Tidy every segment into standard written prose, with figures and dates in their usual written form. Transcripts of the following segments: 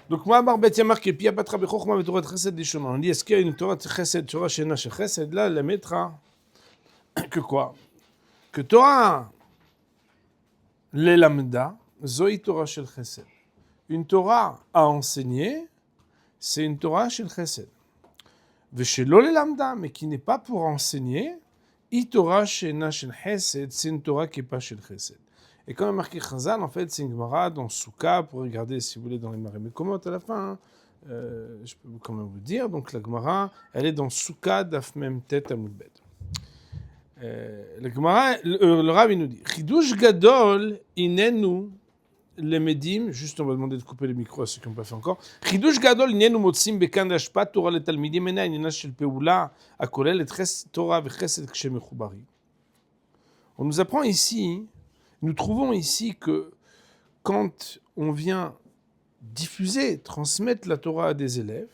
Donc, moi, Marbet, il y a marqué, puis il y a pas de Chokhmah et Torah de Chesed des chemins. On dit, est-ce qu'il y a une Torah de Chesed, Torah Shena chez Chesed? Là, la mettra que quoi? Que Torah, les lambda, Zoï Torah shel Chesed. Une Torah à enseigner, c'est une Torah shel Chesed. Veshelo les lambda, mais qui n'est pas pour enseigner, I Torah Shena shel Chesed, c'est une Torah qui n'est pas shel Chesed. Et quand il y a marqué Chazal, en fait, c'est une Gemara dans Souka, pour regarder, si vous voulez, dans les Maré Mekomot à la fin, je peux quand même vous dire, donc la Gemara, elle est dans Souka, Daf Mem Tet Amud Bet. La Gemara, le Rav, il nous dit, Chidush Gadol inenu lemedim, juste on va demander de couper le micro à ceux qui n'ont pas fait encore, Chidush Gadol inenu motzim bekan hashpat Torah letalmidim ena inena shel peula akolel et Torah vechesed kshemechubari. On nous apprend ici, nous trouvons ici que quand on vient diffuser, transmettre la Torah à des élèves,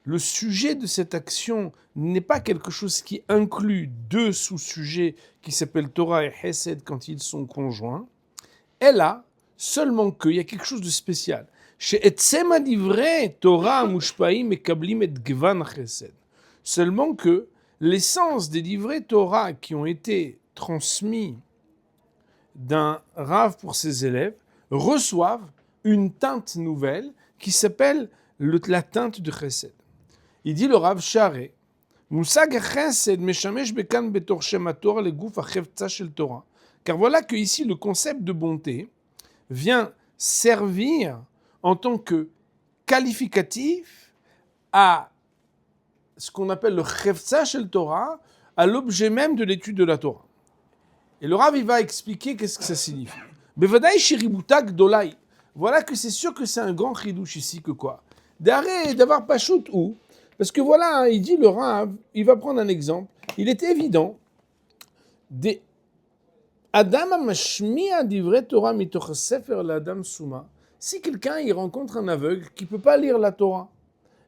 le sujet de cette action n'est pas quelque chose qui inclut deux sous-sujets qui s'appellent Torah et Chesed quand ils sont conjoints. Elle a seulement qu'il y a quelque chose de spécial. Chez Etzema divrei Torah mushpaim et kablim et gvan Chesed. Seulement que l'essence des livrets Torah qui ont été transmis d'un Rav pour ses élèves reçoivent une teinte nouvelle qui s'appelle la teinte de Chesed. Il dit le Rav Charé, Musag Chesed meshamesh bekan betor shem haTorah leguf hachevtza shel Torah. Car voilà que ici le concept de bonté vient servir en tant que qualificatif à ce qu'on appelle le chevtza shel Torah, à l'objet même de l'étude de la Torah. Et le Rav, il va expliquer qu'est-ce que ça signifie. Bevadaï shiributa gdolai. Voilà que c'est sûr que c'est un grand chidouche ici que quoi. D'arrêt d'avoir pachout ou. Parce que voilà, il dit le Rav, il va prendre un exemple. Il est évident, des Adam amashmi'a divrei Torah mitoch sefer l'Adam Souma. Si quelqu'un il rencontre un aveugle qui ne peut pas lire la Torah,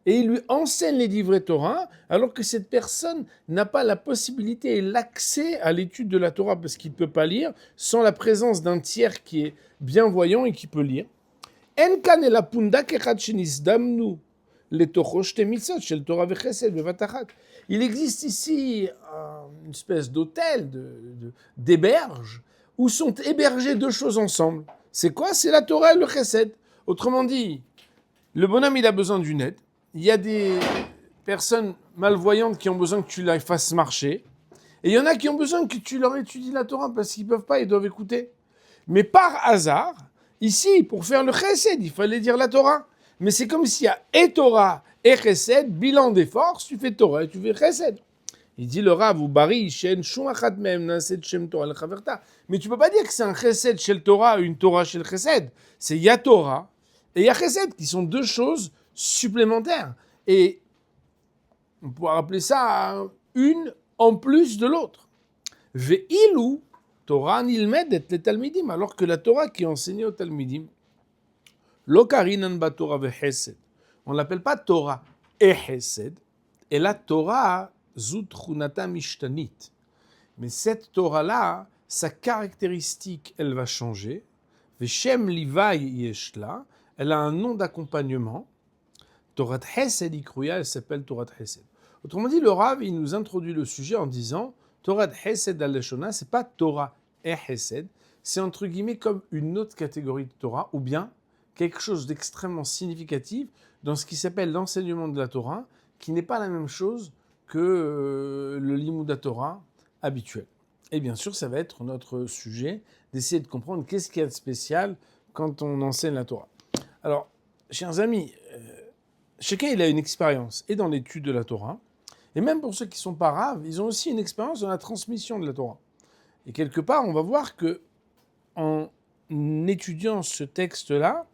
et il lui enseigne les livrets Torah, alors que cette personne n'a pas la possibilité et l'accès à l'étude de la Torah parce qu'il ne peut pas lire, sans la présence d'un tiers qui est bienvoyant et qui peut lire. En kan ela pundak echad shenizdamnu letocho shte mitzvot shel Torah vechesed bevatachat. Il existe ici une espèce d'hôtel, d'héberge, où sont hébergées deux choses ensemble. C'est quoi? C'est la Torah et le chesed. Autrement dit, le bonhomme il a besoin d'une aide. Il y a des personnes malvoyantes qui ont besoin que tu les fasses marcher. Et il y en a qui ont besoin que tu leur étudies la Torah parce qu'ils ne peuvent pas, ils doivent écouter. Mais par hasard, ici, pour faire le chesed, il fallait dire la Torah. Mais c'est comme s'il y a et Torah et chesed, bilan des forces, tu fais Torah et tu fais chesed. Il dit le Rav, ou bari, shen shum achat mem naset shem Torah lechaverta. Mais tu ne peux pas dire que c'est un chesed chez le Torah, une Torah chez le chesed. C'est il y a Torah et il y a chesed, qui sont deux choses supplémentaires. Et on pourrait appeler ça une en plus de l'autre. Ve'ilu Torah nilmedet le talmidim, alors que la Torah qui est enseignée aux talmidim, lo karinan ba Torah vechesed. On l'appelle pas Torah et chesed, et la Torah zut chunata mishtanit. Mais cette Torah-là, sa caractéristique, elle va changer. Veshem livai yeshla, elle a un nom d'accompagnement. Torah Chesed Ikruya, elle s'appelle Torah Chesed. Autrement dit, le Rav, il nous introduit le sujet en disant Torah Chesed al-Leshona, c'est pas Torah et Chesed, c'est entre guillemets comme une autre catégorie de Torah, ou bien quelque chose d'extrêmement significatif dans ce qui s'appelle l'enseignement de la Torah, qui n'est pas la même chose que le Limud Torah habituel. Et bien sûr, ça va être notre sujet d'essayer de comprendre qu'est-ce qu'il y a de spécial quand on enseigne la Torah. Alors, chers amis, chacun il a une expérience et dans l'étude de la Torah, et même pour ceux qui ne sont pas raves, ils ont aussi une expérience dans la transmission de la Torah. Et quelque part, on va voir que en étudiant ce texte-là,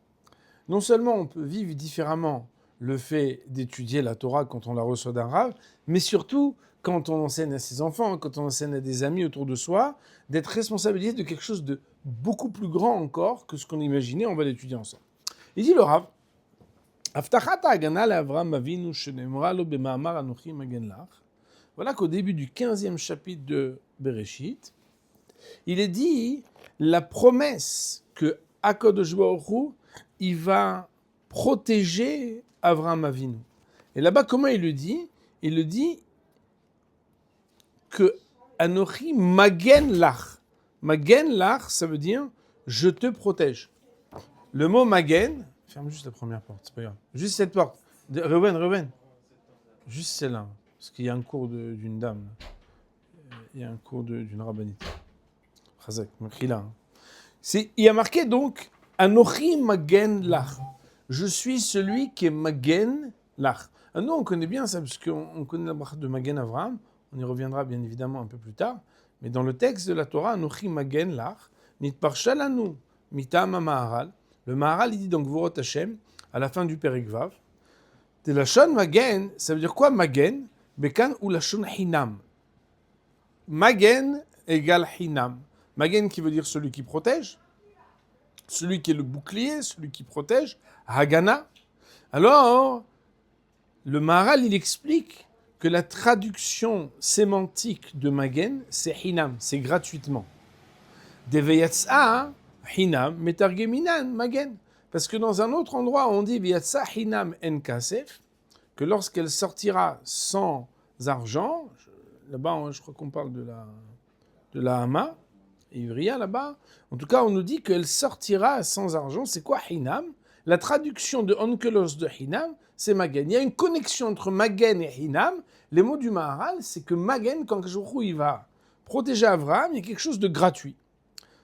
non seulement on peut vivre différemment le fait d'étudier la Torah quand on la reçoit d'un rave, mais surtout quand on enseigne à ses enfants, quand on enseigne à des amis autour de soi, d'être responsabilisé de quelque chose de beaucoup plus grand encore que ce qu'on imaginait, on va l'étudier ensemble. Il dit le rave, voilà qu'au début du 15e chapitre de Bereshit, il est dit la promesse que Akadosh Baruch Hu, il va protéger Avraham Avinu. Et là-bas, comment il le dit? Il le dit que Anochi magen lach. Magen lach, ça veut dire je te protège. Le mot magen, ferme juste la première porte, c'est pas grave. Juste cette porte. Reuven. Juste celle-là. Parce qu'il y a un cours d'une dame. Il y a un cours d'une rabbinite. Chazak, Mechila. Il y a marqué donc Anochi magen lach. Je suis celui qui est magen lach. Nous, on connaît bien ça, parce qu'on connaît la bracha de Magen Avraham. On y reviendra bien évidemment un peu plus tard. Mais dans le texte de la Torah, Anochi magen lach, nitparsha lanu mitam ha-Maharal. Le Maharal, il dit donc Vorot Hashem, à la fin du Perek Vav. De la Lashon magen, ça veut dire quoi magen? Bekan ou lashon hinam. Magen égale hinam. Magen qui veut dire celui qui protège, celui qui est le bouclier, celui qui protège, Hagana. Alors, le Maharal, il explique que la traduction sémantique de Magen, c'est Hinam, c'est gratuitement. Deveyatsa, Hinam, Metargeminan, Magen. Parce que dans un autre endroit, on dit Veyatsa Hinam en Kasef, que lorsqu'elle sortira sans argent, là-bas, je crois qu'on parle de la Hama, Ivria là-bas, en tout cas, on nous dit qu'elle sortira sans argent. C'est quoi Hinam? La traduction de Onkelos de Hinam, c'est Magen. Il y a une connexion entre Magen et Hinam. Les mots du Maharal, c'est que Magen, quand Kajouchou il va protéger Avraham, il y a quelque chose de gratuit.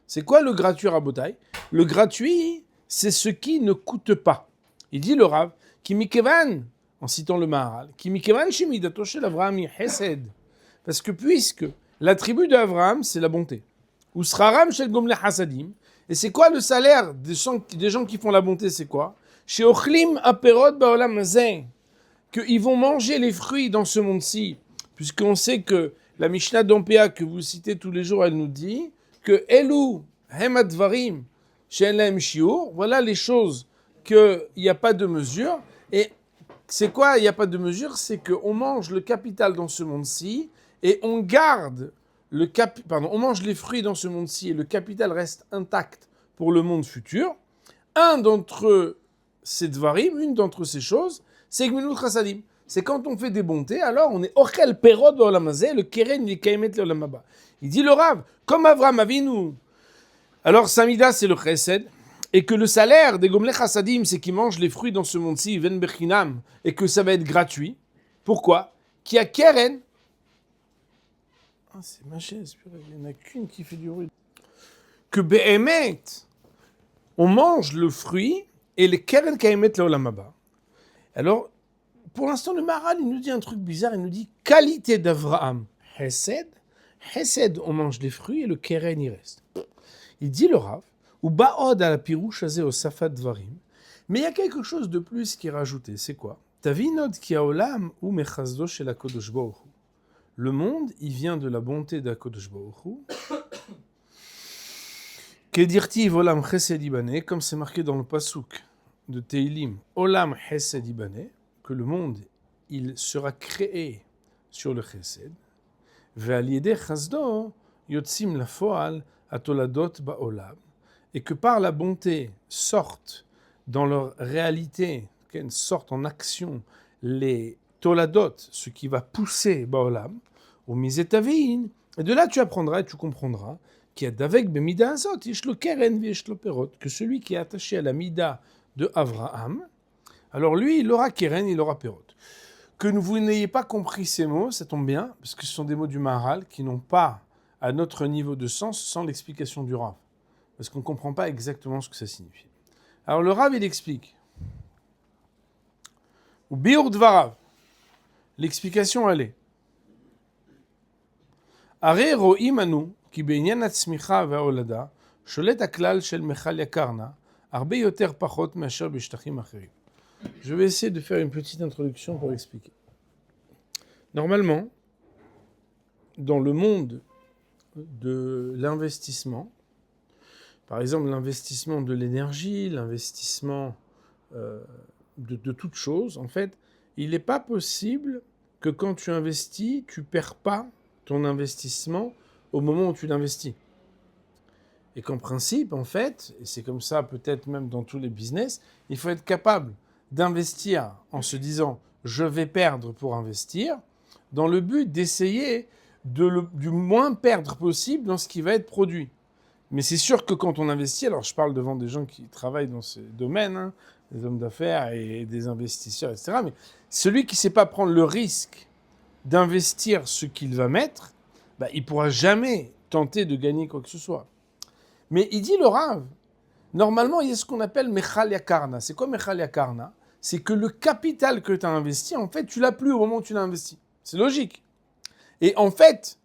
C'est quoi le gratuit, Rabotai? Le gratuit, c'est ce qui ne coûte pas. Il dit le Rav, Ki mikevan, en citant le Maharal, Ki mikevan shemidato shel Avraham chesed. Parce que puisque l'attribut d'Avraham, c'est la bonté. Ou sraram shel gomle hasadim. Et c'est quoi le salaire des gens qui font la bonté? C'est quoi? Chez Ochlim aperot baolam hazeh, qu'ils vont manger les fruits dans ce monde-ci, puisqu'on sait que la Mishnah d'Ompéa que vous citez tous les jours, elle nous dit que Elu hem advarim she'en lahem shiur, voilà les choses qu'il n'y a pas de mesure. Et c'est quoi il n'y a pas de mesure? C'est qu'on mange le capital dans ce monde-ci et on garde on mange les fruits dans ce monde-ci et le capital reste intact pour le monde futur. Un d'entre ces dvarim, une d'entre ces choses, c'est Gmilut Chasadim. C'est quand on fait des bontés, alors on est Ochel Perod Ba'olam Hazeh, le Keren Yekaimet Le'olam Haba. Il dit le Rav, comme Avraham Avinu. Alors Samida, c'est le Chesed, et que le salaire des Gomlech Chasadim, c'est qu'ils mangent les fruits dans ce monde-ci, Ven Bechinam, et que ça va être gratuit. Pourquoi? Qu'il y a Keren. Ah, c'est ma chaise, il n'y en a qu'une qui fait du bruit. Que Be'emet, on mange le fruit et les Keren Kaimet Le'olam Haba. Alors, pour l'instant, le Maharal, il nous dit un truc bizarre, il nous dit qualité d'Avraham, Hesed. Hesed, on mange les fruits et le Keren, il reste. Il dit le Rav, ou Ba'od à la pirouche azé au Safat Dvarim. Mais il y a quelque chose de plus qui est rajouté, c'est quoi? Tavinod ki haolam ou mechazdo shel HaKadosh Baruch Hu. Le monde, il vient de la bonté d'HaKadosh Baruch Hu. Kedirtiv olam chesed ibane, comme c'est marqué dans le pasuk de Teilim, olam chesed ibane, que le monde, il sera créé sur le chesed. Ve'al yedei chasdo yotzim lafoal atoladot ba'olam, et que par la bonté sortent dans leur réalité, sortent en action les toladot, ce qui va pousser ba'olam, au mizetavin, et de là tu apprendras et tu comprendras qu'il y a d'avec bemida azot, yeshlo keren v'yeshlo perot, que celui qui est attaché à la mida de Avraham, alors lui, il aura keren, il aura perot. Que vous n'ayez pas compris ces mots, ça tombe bien, parce que ce sont des mots du Maharal qui n'ont pas, à notre niveau de sens, sans l'explication du Rav. Parce qu'on ne comprend pas exactement ce que ça signifie. Alors le Rav, il explique. Ou biur dvarav. L'explication, elle est. Are ro'im anu, ki be'inyan hatzmicha ve'olada, sholet haklal shel mechal yakarna, arbe yoter pachot me'asher b'shtachim acherim. Je vais essayer de faire une petite introduction pour expliquer. Normalement, dans le monde de l'investissement, par exemple l'investissement de l'énergie, l'investissement de toute chose, en fait, il n'est pas possible que quand tu investis, tu ne perds pas ton investissement au moment où tu l'investis. Et qu'en principe, en fait, et c'est comme ça peut-être même dans tous les business, il faut être capable d'investir en se disant « je vais perdre pour investir », dans le but d'essayer du moins perdre possible dans ce qui va être produit. Mais c'est sûr que quand on investit, alors je parle devant des gens qui travaillent dans ce domaine, hein, des hommes d'affaires et des investisseurs, etc. Mais celui qui ne sait pas prendre le risque d'investir ce qu'il va mettre, bah, il ne pourra jamais tenter de gagner quoi que ce soit. Mais il dit le Rav, normalement, il y a ce qu'on appelle Mechal Yakarna. C'est quoi Mechal Yakarna? C'est que le capital que tu as investi, en fait, tu l'as plus au moment où tu l'as investi. C'est logique. Et en fait,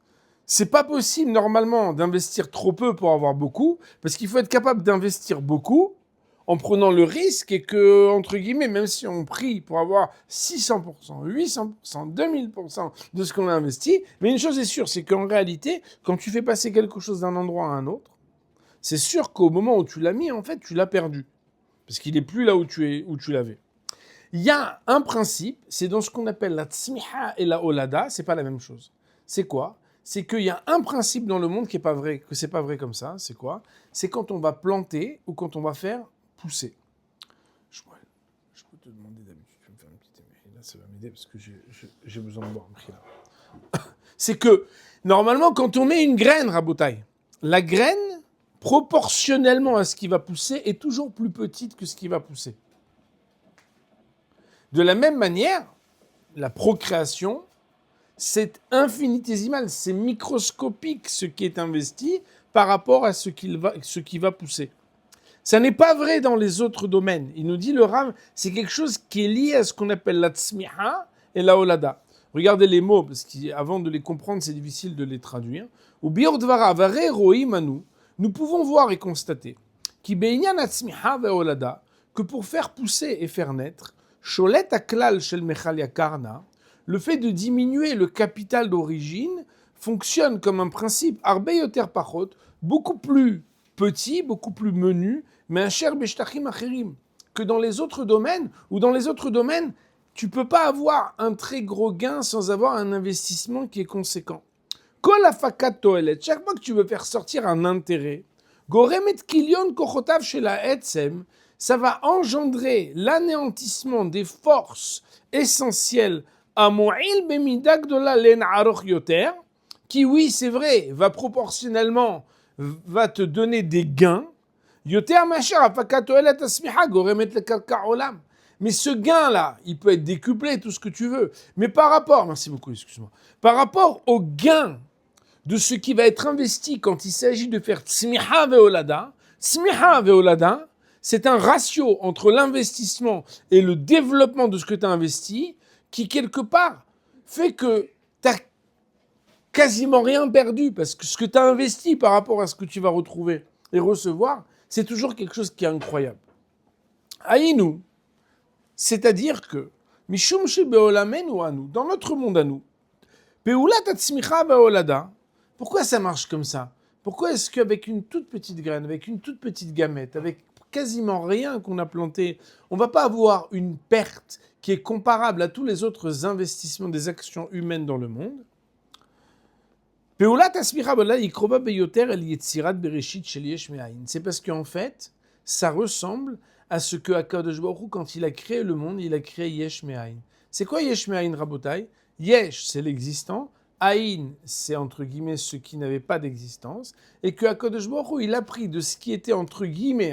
c'est pas possible normalement d'investir trop peu pour avoir beaucoup, parce qu'il faut être capable d'investir beaucoup en prenant le risque et que, entre guillemets, même si on prie pour avoir 600%, 800%, 2000% de ce qu'on a investi, mais une chose est sûre, c'est qu'en réalité, quand tu fais passer quelque chose d'un endroit à un autre, c'est sûr qu'au moment où tu l'as mis, en fait, tu l'as perdu. Parce qu'il n'est plus là où tu l'avais. Il y a un principe, c'est dans ce qu'on appelle la tsmiha et la olada, c'est pas la même chose. C'est quoi? C'est qu'il y a un principe dans le monde qui est pas vrai, que c'est pas vrai comme ça. C'est quoi? C'est quand on va planter ou quand on va faire pousser. Je peux te demander d'habitude, tu peux me faire une petite émeille. Là, ça va m'aider parce que j'ai besoin de boire un prix là. C'est que, normalement, quand on met une graine, Rabotai, la graine, proportionnellement à ce qui va pousser, est toujours plus petite que ce qui va pousser. De la même manière, la procréation, c'est infinitésimal, c'est microscopique ce qui est investi par rapport à ce qui va pousser. Ça n'est pas vrai dans les autres domaines. Il nous dit, le Rav, c'est quelque chose qui est lié à ce qu'on appelle la tsmiha et la olada. Regardez les mots, parce qu'avant de les comprendre, c'est difficile de les traduire. Ou biordvara vare roimanu, nous pouvons voir et constater qui beïnyan atzmiha ve olada, que pour faire pousser et faire naître, sholet aklal shel mechal yakarna, le fait de diminuer le capital d'origine fonctionne comme un principe arbe yoter pachot, beaucoup plus petit, beaucoup plus menu, mais un cher beshtachim acherim, que dans les autres domaines, ou dans les autres domaines, tu peux pas avoir un très gros gain sans avoir un investissement qui est conséquent. Kol afakat toelet, chaque fois que tu veux faire sortir un intérêt, goremet kilion kochotav shel ha'etzem, ça va engendrer l'anéantissement des forces essentielles à mo'il bemida gdola len aroch yoter, qui, oui, c'est vrai, va proportionnellement, va te donner des gains, yoter masher afakat toelet asmiha goremet lekarka olam. Mais ce gain-là, il peut être décuplé, tout ce que tu veux. Mais par rapport, merci beaucoup, excuse-moi, par rapport au gain de ce qui va être investi quand il s'agit de faire tsmiha veolada, c'est un ratio entre l'investissement et le développement de ce que tu as investi qui, quelque part, fait que tu n'as quasiment rien perdu parce que ce que tu as investi par rapport à ce que tu vas retrouver et recevoir, c'est toujours quelque chose qui est incroyable. Aïnou, c'est-à-dire que, mishum shebeolamenu anu, dans notre monde à nous, peulat atzmicha veolada, pourquoi ça marche comme ça? Pourquoi est-ce qu'avec une toute petite graine, avec une toute petite gamète, avec quasiment rien qu'on a planté, on ne va pas avoir une perte qui est comparable à tous les autres investissements des actions humaines dans le monde? C'est parce qu'en fait, ça ressemble à ce que Akadosh Baruch Hu, quand il a créé le monde, il a créé Yesh Me'ayin. C'est quoi Yesh Me'ayin, Rabotai? Yesh, c'est l'existant. Aïn, c'est entre guillemets ce qui n'avait pas d'existence, et que Akadosh Baruch Hu, il a pris de ce qui était entre guillemets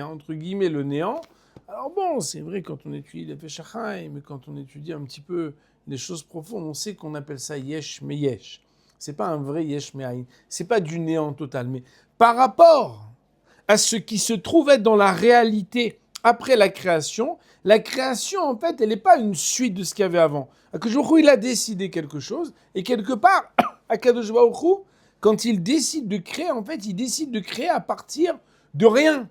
le néant. Alors bon, c'est vrai quand on étudie les Feshachaim, mais quand on étudie un petit peu les choses profondes, on sait qu'on appelle ça Yesh me Yesh. C'est pas un vrai Yesh Me'ayin, c'est pas du néant total, mais par rapport à ce qui se trouvait dans la réalité après la création en fait, elle n'est pas une suite de ce qu'il y avait avant. Akadosh Baruch Hu, il a décidé quelque chose, et quelque part, Akadosh Baruch Hu, quand il décide de créer, en fait, il décide de créer à partir de rien.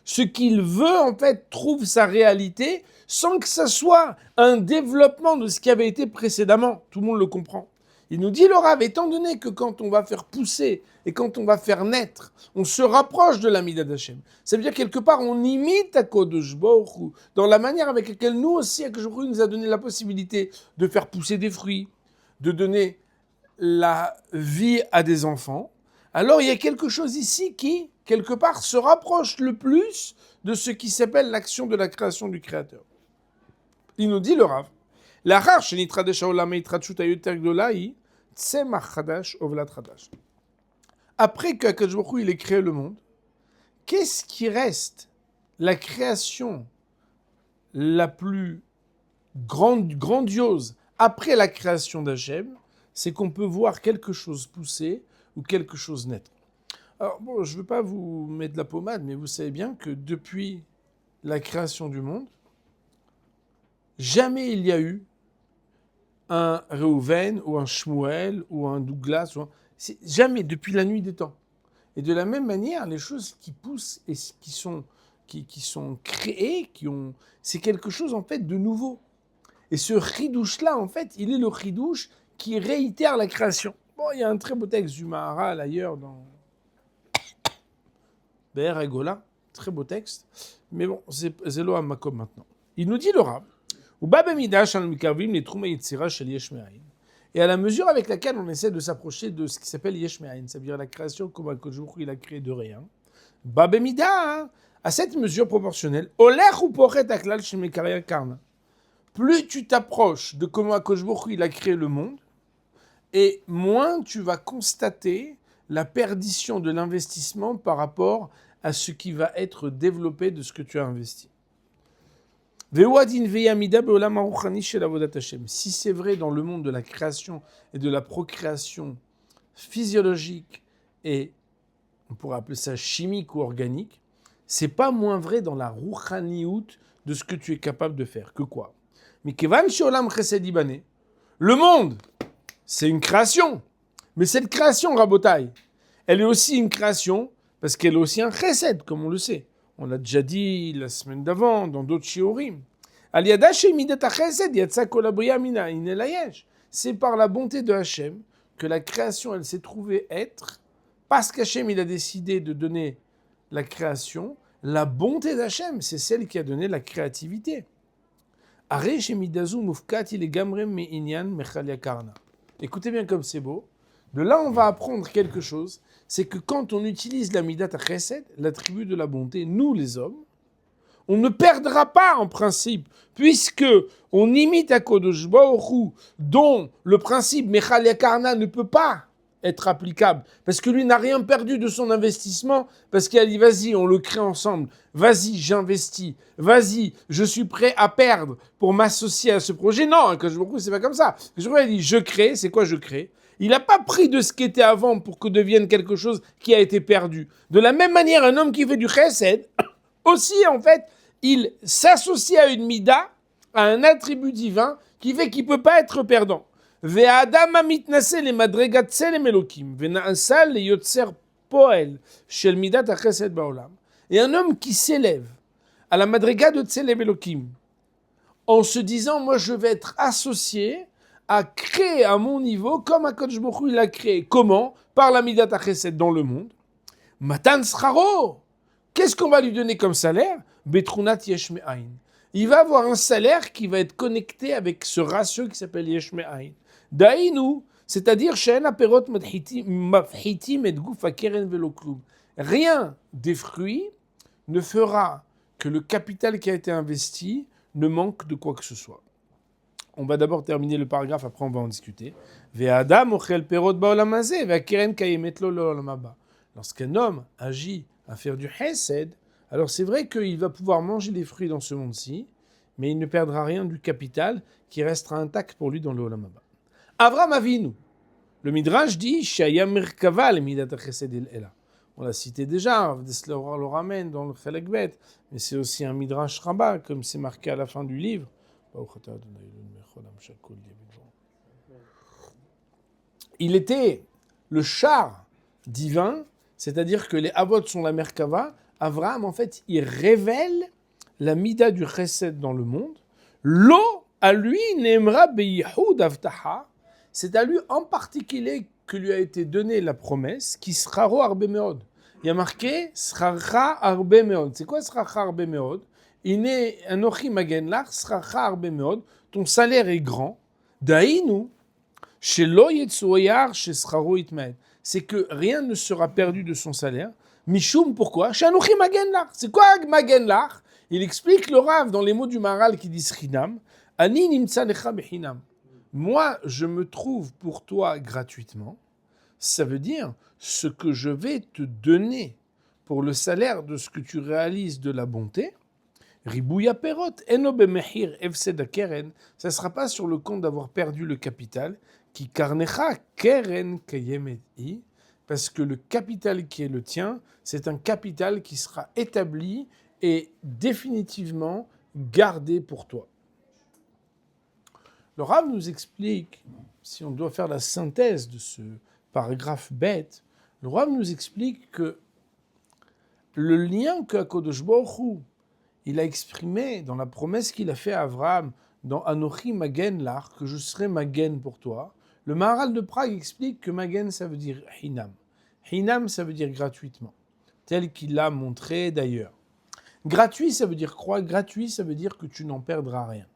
Ce qu'il veut, en fait, trouve sa réalité sans que ça soit un développement de ce qui avait été précédemment. Tout le monde le comprend. Il nous dit, le Rav, étant donné que quand on va faire pousser et quand on va faire naître, on se rapproche de l'Amida d'Hachem. Ça veut dire quelque part, on imite Akadosh Baruch Hu dans la manière avec laquelle nous aussi, Akadosh Baruch Hu nous a donné la possibilité de faire pousser des fruits, de donner la vie à des enfants. alors il y a quelque chose ici qui, quelque part, se rapproche le plus de ce qui s'appelle l'action de la création du Créateur. Il nous dit le Rav, לאחר שנתחדש העולם מההתחדשות היותר גדולה היא צמח חדש ובלת חדש. Après qu'Akadosh Baruch Hu, il ait créé le monde, qu'est-ce qui reste la création la plus grandiose après la création d'Hachem? C'est qu'on peut voir quelque chose pousser ou quelque chose naître. Alors bon, je ne veux pas vous mettre de la pommade, mais vous savez bien que depuis la création du monde, jamais il y a eu un Reuven ou un Shmuel ou un Douglas. Jamais, depuis la nuit des temps. Et de la même manière, les choses qui poussent et qui sont créées, c'est quelque chose en fait de nouveau. Et ce chidouche-là, en fait, il est le chidouche qui réitère la création. Bon, il y a un très beau texte du Maharal ailleurs dans Be'er Hagola, très beau texte. Mais bon, c'est Zelo Hamakom maintenant. Il nous dit le Rav, et à la mesure avec laquelle on essaie de s'approcher de ce qui s'appelle Yesh Me'ayin, c'est-à-dire la création comme Akadosh Baruch Hu il a créé de rien, à cette mesure proportionnelle, plus tu t'approches de comment Akadosh Baruch Hu il a créé le monde, et moins tu vas constater la perdition de l'investissement par rapport à ce qui va être développé de ce que tu as investi. Si c'est vrai dans le monde de la création et de la procréation physiologique et on pourrait appeler ça chimique ou organique, c'est pas moins vrai dans la rouchaniout de ce que tu es capable de faire. Que quoi? Mais le monde, c'est une création. Mais cette création, Rabotai, elle est aussi une création parce qu'elle est aussi un chesed, comme on le sait. On l'a déjà dit la semaine d'avant, dans d'autres shiurim. C'est par la bonté de Hachem que la création, elle s'est trouvée être, parce qu'Hachem, il a décidé de donner la création, la bonté d'Hachem, c'est celle qui a donné la créativité. Écoutez bien comme c'est beau. De là, on va apprendre quelque chose, c'est que quand on utilise la midat chesed, l'attribut de la bonté, nous les hommes, on ne perdra pas en principe, puisque on imite Akadosh Baruch Hu, dont le principe Mechal Yakarna ne peut pas être applicable, parce que lui n'a rien perdu de son investissement, parce qu'il a dit vas-y, on le crée ensemble, vas-y, j'investis, vas-y, je suis prêt à perdre pour m'associer à ce projet. Non, Akadosh Baruch Hu, c'est pas comme ça. Akadosh Baruch Hu a dit je crée, c'est quoi je crée? Il n'a pas pris de ce qui était avant pour que devienne quelque chose qui a été perdu. De la même manière, un homme qui fait du chesed, aussi, en fait, il s'associe à une mida, à un attribut divin, qui fait qu'il ne peut pas être perdant. Et un homme qui s'élève à la madriga de Tselem Elokim, en se disant, moi je vais être associé à créer à mon niveau, comme Akadosh Baruch Hu il a créé. Comment? Par la midat chesed dans le monde. Matan Sraro. Qu'est-ce qu'on va lui donner comme salaire? Betrunat Yesh Me'ayin. Il va avoir un salaire qui va être connecté avec ce ratio qui s'appelle Yesh Me'ayin. Daïnou, c'est-à-dire She'en aperot mafhitim et guf akeren velo klum. Rien des fruits ne fera que le capital qui a été investi ne manque de quoi que ce soit. On va d'abord terminer le paragraphe, après on va en discuter. Ve'adam ochel perot ba'olam hazeh ve'akeren kayemet lo le'olam haba. Lorsqu'un homme agit à faire du chesed, alors c'est vrai qu'il va pouvoir manger les fruits dans ce monde-ci, mais il ne perdra rien du capital qui restera intact pour lui dans le Olam Haba. Avram Avinu, le Midrash dit Shaya Merkava le Midat Chesed el Ela. On l'a cité déjà, le ramène dans le Chelek Bet, mais c'est aussi un Midrash Rabbah, comme c'est marqué à la fin du livre. Il était le char divin, c'est-à-dire que les Avot sont la Merkava. Avraham, en fait, il révèle la mida du chesed dans le monde. L'eau, à lui, n'aimera beyihoud avtaha. C'est à lui en particulier que lui a été donnée la promesse, qui sera arbe meod. Il y a marqué srara arbe meod. C'est quoi srara arbe meod? Il est anochi magen lach srara arbe meod. Ton salaire est grand. Daïnu, shelo yetsuoyar she sraro itmaed. c'est que rien ne sera perdu de son salaire. Mishum, pourquoi? Shanochi magen lach. C'est quoi magen lach? Il explique le Rav dans les mots du Maharal qui disent Chinam. Ani nimtsa lecha bechinam. Moi, je me trouve pour toi gratuitement. Ça veut dire ce que je vais te donner pour le salaire de ce que tu réalises de la bonté. Ribouya perot, eno bemehir efsed keren. Ça ne sera pas sur le compte d'avoir perdu le capital. Qui karnecha keren kayemet i. Parce que le capital qui est le tien, c'est un capital qui sera établi et définitivement gardé pour toi. Le Rav nous explique, si on doit faire la synthèse de ce paragraphe bête, le Rav nous explique que le lien que HaKadosh Baruch Hu, il a exprimé dans la promesse qu'il a fait à Abraham, dans Anochi Magen Lach, que je serai Magen pour toi, le Maharal de Prague explique que Magen, ça veut dire Hinam. Hinam, ça veut dire gratuitement, tel qu'il l'a montré d'ailleurs. Gratuit, ça veut dire quoi? Gratuit, ça veut dire que tu n'en perdras rien.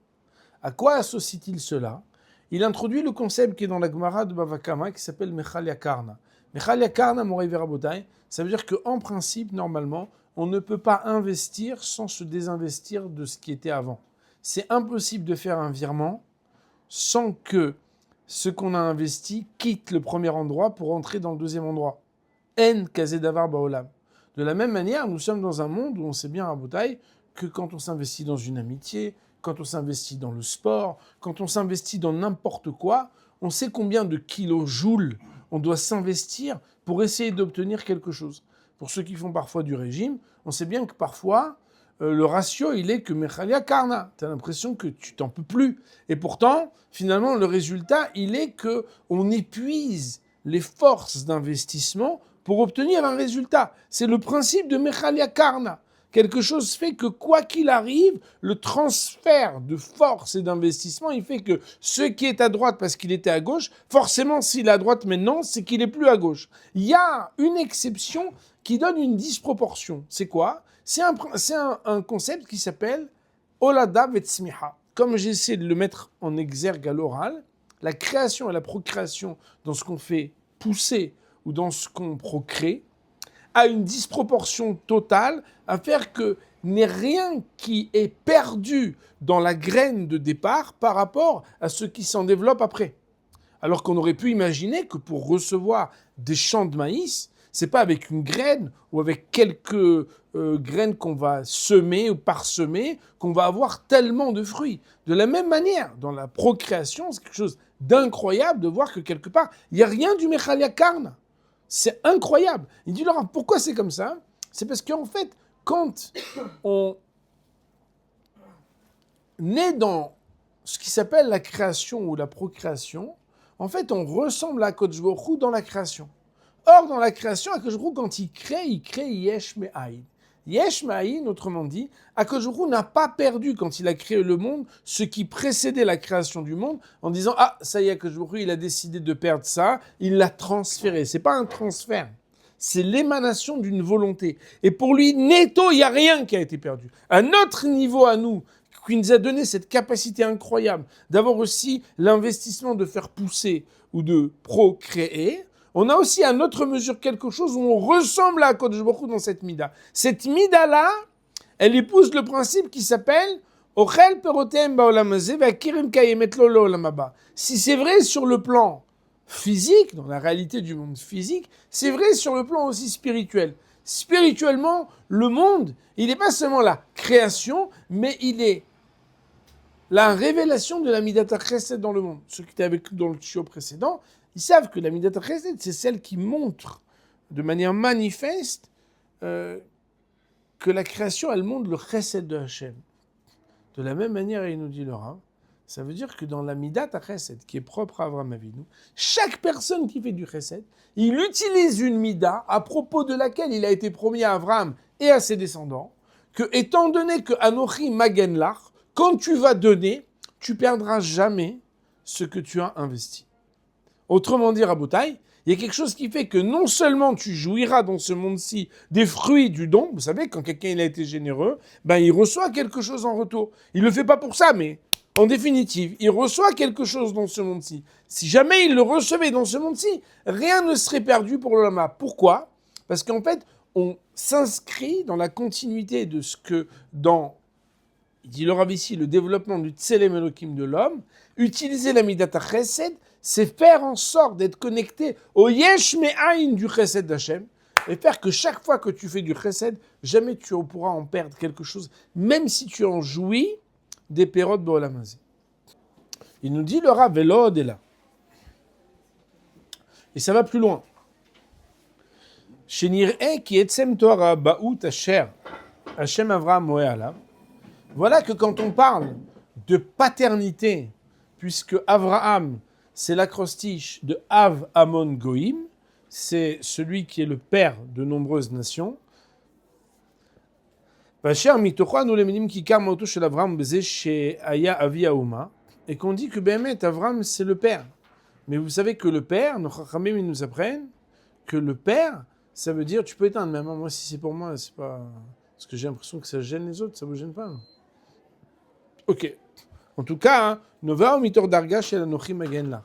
À quoi associe-t-il cela? Il introduit le concept qui est dans la Gemara de Bava Kama qui s'appelle Mechal Yakarna. Mechal Yakarna, Moray Verabotai, ça veut dire qu'en principe, normalement, on ne peut pas investir sans se désinvestir de ce qui était avant. C'est impossible de faire un virement sans que ce qu'on a investi quitte le premier endroit pour entrer dans le deuxième endroit. En kazé davar baolam. De la même manière, nous sommes dans un monde où on sait bien à Boutaï que quand on s'investit dans une amitié, quand on s'investit dans le sport, quand on s'investit dans n'importe quoi, on sait combien de kilojoules on doit s'investir pour essayer d'obtenir quelque chose. Pour ceux qui font parfois du régime, on sait bien que parfois, le ratio, il est que Mechalia Karna. Tu as l'impression que tu t'en peux plus. Et pourtant, finalement, le résultat, il est qu'on épuise les forces d'investissement pour obtenir un résultat. C'est le principe de Mechalia Karna. Quelque chose fait que, quoi qu'il arrive, le transfert de force et d'investissement, il fait que ce qui est à droite parce qu'il était à gauche, forcément, s'il est à droite maintenant, c'est qu'il n'est plus à gauche. Il y a une exception qui donne une disproportion. C'est quoi? C'est un concept qui s'appelle Olada Vetsmiha. Comme j'essaie de le mettre en exergue à l'oral, la création et la procréation dans ce qu'on fait pousser ou dans ce qu'on procrée, a une disproportion totale à faire que n'est rien qui est perdu dans la graine de départ par rapport à ce qui s'en développe après. Alors qu'on aurait pu imaginer que pour recevoir des champs de maïs, c'est pas avec une graine ou avec quelques graines qu'on va semer ou parsemer qu'on va avoir tellement de fruits. De la même manière, dans la procréation, c'est quelque chose d'incroyable de voir que quelque part, il n'y a rien du Mechalia Karna. C'est incroyable. Il dit, Laurent, pourquoi c'est comme ça? C'est parce qu'en fait, quand on est dans ce qui s'appelle la création ou la procréation, en fait, on ressemble à HaKadosh Baruch Hu dans la création. Or, dans la création, HaKadosh Baruch Hu, quand il crée Yesh Me'ayin. Yesh Me'ayin, autrement dit, HaKadosh Baruch Hu n'a pas perdu, quand il a créé le monde, ce qui précédait la création du monde, en disant « Ah, ça y est, HaKadosh Baruch Hu, il a décidé de perdre ça, il l'a transféré. » C'est pas un transfert, c'est l'émanation d'une volonté. Et pour lui, netto, il n'y a rien qui a été perdu. À notre niveau, à nous, qui nous a donné cette capacité incroyable d'avoir aussi l'investissement de faire pousser ou de procréer, on a aussi à notre mesure quelque chose où on ressemble à HaKadosh Baruch Hu dans cette mida. Cette mida-là, elle épouse le principe qui s'appelle Ochel perotem ba'olam hazeh ve'akirim kayemet lo le'olam haba. Si c'est vrai sur le plan physique, dans la réalité du monde physique, c'est vrai sur le plan aussi spirituel. Spirituellement, le monde, il n'est pas seulement la création, mais il est la révélation de la Midat HaChesed dans le monde. Ceux qui étaient avec nous dans le chiot précédent, ils savent que la Midat HaChesed, c'est celle qui montre de manière manifeste que la création, elle montre le Chesed de Hachem. De la même manière, il nous dit le Rav, ça veut dire que dans la Midat HaChesed, qui est propre à Avraham Avinu, chaque personne qui fait du Chesed, il utilise une Mida à propos de laquelle il a été promis à Avraham et à ses descendants, que étant donné que Anochi Magen Lach, quand tu vas donner, tu perdras jamais ce que tu as investi. Autrement dit, Rabotai, il y a quelque chose qui fait que non seulement tu jouiras dans ce monde-ci des fruits du don, vous savez, quand quelqu'un il a été généreux, ben il reçoit quelque chose en retour. Il ne le fait pas pour ça, mais En définitive, il reçoit quelque chose dans ce monde-ci. Si jamais il le recevait dans ce monde-ci, rien ne serait perdu pour le lama. Pourquoi ? Parce qu'en fait, on s'inscrit dans la continuité de ce que dans, il dit le Rav ici, le développement du Tselem Elohim de l'homme, utiliser la Midata Chesed, c'est faire en sorte d'être connecté au Yesh Me'ayin du Chesed d'Hachem, et faire que chaque fois que tu fais du Chesed, jamais tu pourras en perdre quelque chose, même si tu en jouis des pérodes B'olam Hazé. Il nous dit le Rav Velod est là. Et ça va plus loin. Shenir'e ki etzem Torah ba'ut asher Hashem Avraham Moé Alav. Voilà que quand on parle de paternité, puisque Avraham, c'est l'acrostiche de Av Amon Goïm, c'est celui qui est le père de nombreuses nations. Vasher mitocha nous les minim ki kar mauto shel Avraham beze she'aya avi haouma, et qu'on dit que Béhémet, Avraham, c'est le père. Mais vous savez que le père, nos chachamim, ils nous apprennent que le père, ça veut dire, tu peux éteindre, mais moi, si c'est pour moi, c'est pas... Parce que j'ai l'impression que ça gêne les autres, ça vous gêne pas. Ok. En tout cas, Nova mitor darga shel anochi magen lach.